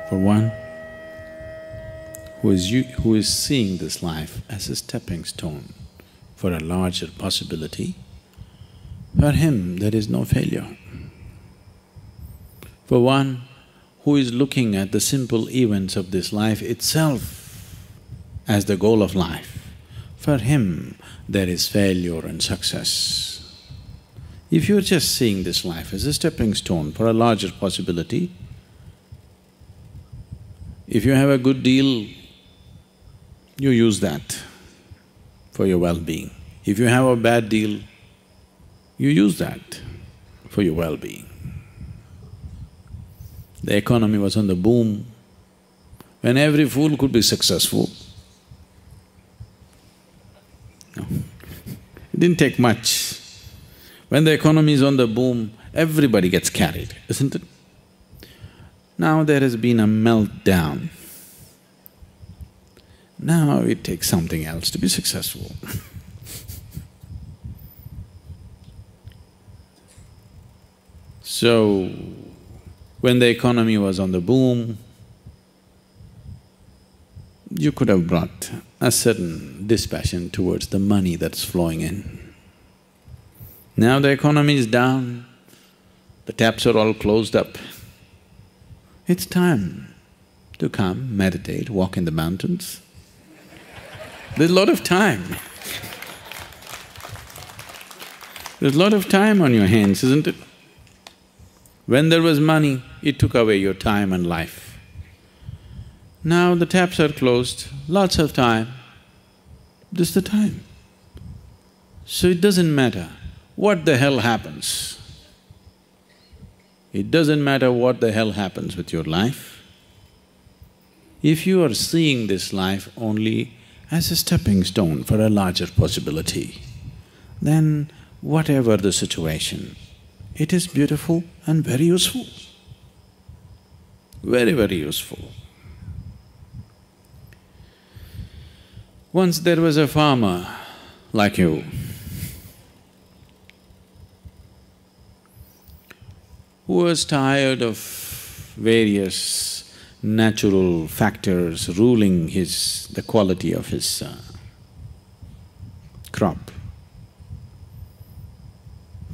For one who is seeing this life as a stepping stone for a larger possibility, for him there is no failure. For one who is looking at the simple events of this life itself as the goal of life, for him there is failure and success. If you're just seeing this life as a stepping stone for a larger possibility, if you have a good deal, you use that for your well-being. If you have a bad deal, you use that for your well-being. The economy was on the boom, when every fool could be successful. No, it didn't take much. When the economy is on the boom, everybody gets carried, isn't it? Now there has been a meltdown. Now it takes something else to be successful. So, when the economy was on the boom, you could have brought a certain dispassion towards the money that's flowing in. Now the economy is down, the taps are all closed up. It's time to come, meditate, walk in the mountains. There's a lot of time. There's a lot of time on your hands, isn't it? When there was money, it took away your time and life. Now the taps are closed, lots of time, this is the time. So it doesn't matter what the hell happens. It doesn't matter what the hell happens with your life. If you are seeing this life only as a stepping stone for a larger possibility, then whatever the situation, it is beautiful and very useful, very, very useful. Once there was a farmer like you, who was tired of various natural factors ruling the quality of his crop.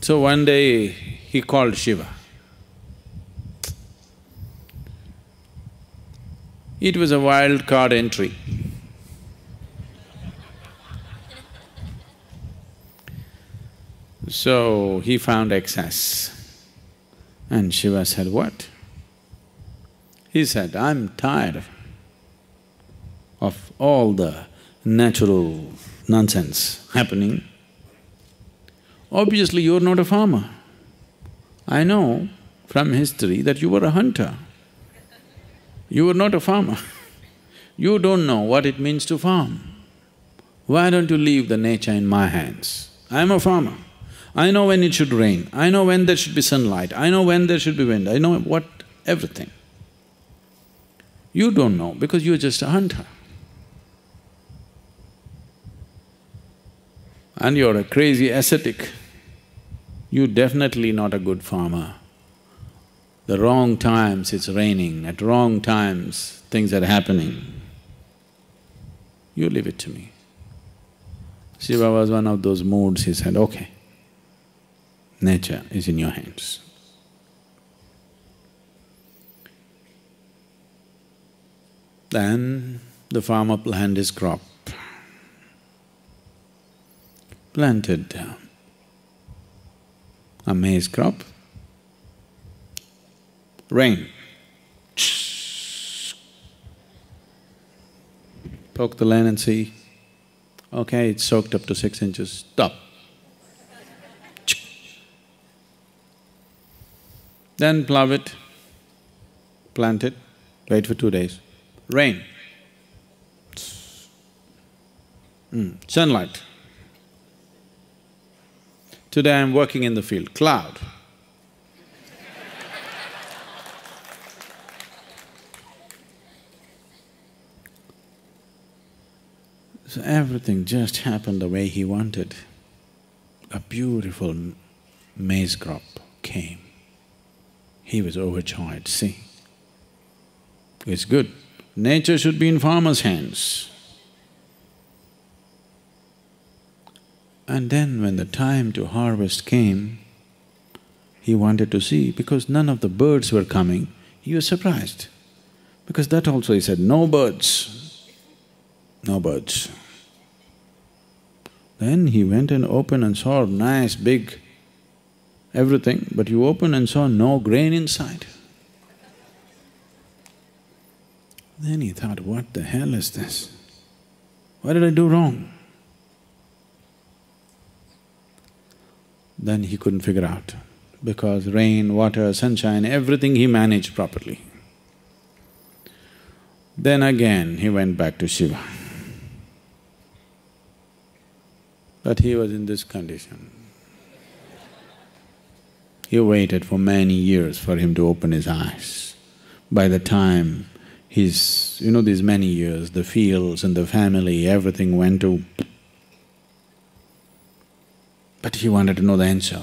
So one day he called Shiva. It was a wild card entry. So he found excess. And Shiva said, what? He said, I'm tired of all the natural nonsense happening. Obviously, you're not a farmer. I know from history that you were a hunter. You were not a farmer. You don't know what it means to farm. Why don't you leave the nature in my hands? I'm a farmer. I know when it should rain, I know when there should be sunlight, I know when there should be wind, I know everything. You don't know because you're just a hunter. And you're a crazy ascetic. You're definitely not a good farmer. The wrong times it's raining, at wrong times things are happening. You leave it to me. Shiva was one of those moods, he said, okay, nature is in your hands. Then the farmer planted his crop, planted a maize crop, rain, poke the land and see, okay, it's soaked up to 6 inches, stop. Then plough it, plant it, wait for 2 days, rain, sunlight. Today I'm working in the field, cloud. So everything just happened the way he wanted. A beautiful maize crop came. He was overjoyed, see. It's good. Nature should be in farmer's hands. And then when the time to harvest came, he wanted to see, because none of the birds were coming, he was surprised. Because that also he said, no birds, no birds. Then he went and opened and saw nice big everything, but you opened and saw no grain inside. Then he thought, what the hell is this? What did I do wrong? Then he couldn't figure out, because rain, water, sunshine, everything he managed properly. Then again he went back to Shiva. But he was in this condition. He waited for many years for him to open his eyes. By the time these many years, the fields and the family, everything went to… But he wanted to know the answer.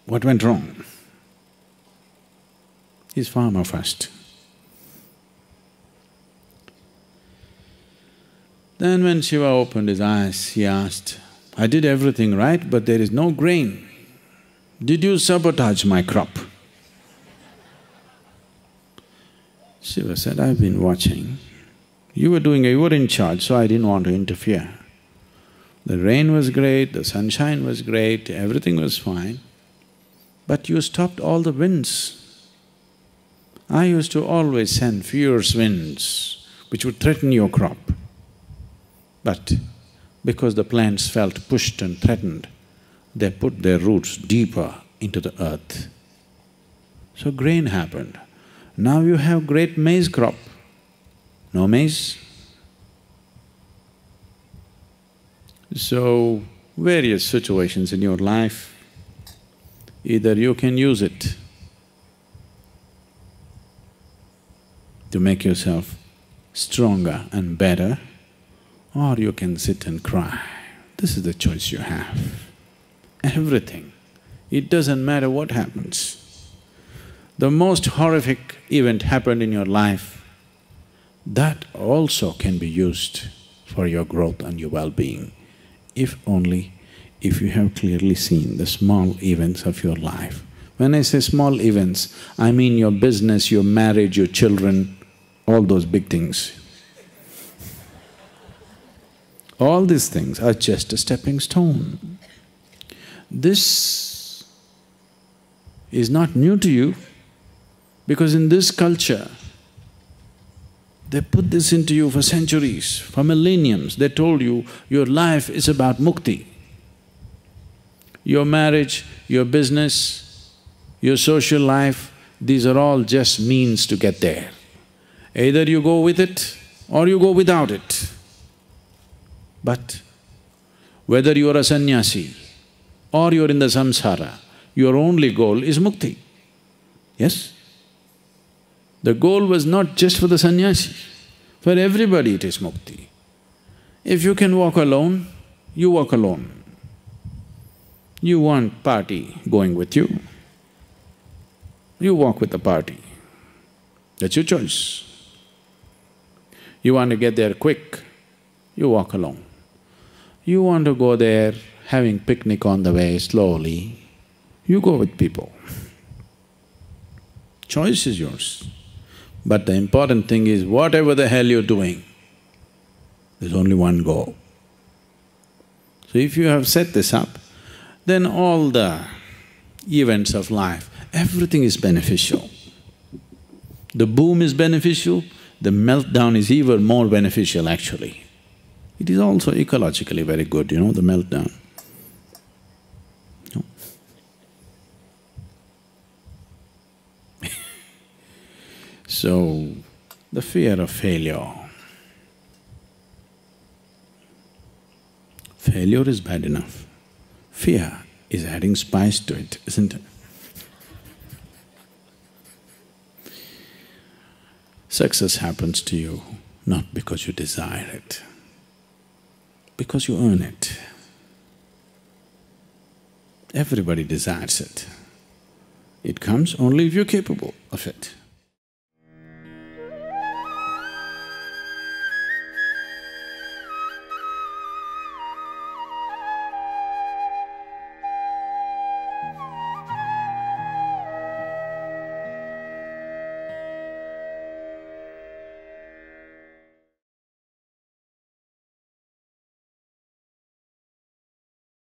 What went wrong? He's farmer first. Then when Shiva opened his eyes, he asked, I did everything right, but there is no grain. Did you sabotage my crop? Shiva said, I've been watching. You were in charge, so I didn't want to interfere. The rain was great, the sunshine was great, everything was fine, but you stopped all the winds. I used to always send fierce winds which would threaten your crop. But because the plants felt pushed and threatened, they put their roots deeper into the earth. So grain happened. Now you have great maize crop. No maize? So, various situations in your life, either you can use it to make yourself stronger and better, or you can sit and cry. This is the choice you have. Everything. It doesn't matter what happens. The most horrific event happened in your life, that also can be used for your growth and your well-being, if you have clearly seen the small events of your life. When I say small events, I mean your business, your marriage, your children, all those big things. All these things are just a stepping stone. This is not new to you, because in this culture, they put this into you for centuries, for millenniums. They told you, your life is about mukti. Your marriage, your business, your social life, these are all just means to get there. Either you go with it or you go without it. But whether you are a sannyasi or you're in the samsara, your only goal is mukti. Yes? The goal was not just for the sannyasi, for everybody it is mukti. If you can walk alone, you walk alone. You want party going with you, you walk with the party. That's your choice. You want to get there quick, you walk alone. You want to go there having picnic on the way slowly, you go with people. Choice is yours. But the important thing is, whatever the hell you're doing, there's only one goal. So if you have set this up, then all the events of life, everything is beneficial. The boom is beneficial, the meltdown is even more beneficial actually. It is also ecologically very good, the meltdown. No? So, the fear of failure. Failure is bad enough. Fear is adding spice to it, isn't it? Success happens to you not because you desire it, because you earn it. Everybody desires it. It comes only if you're capable of it.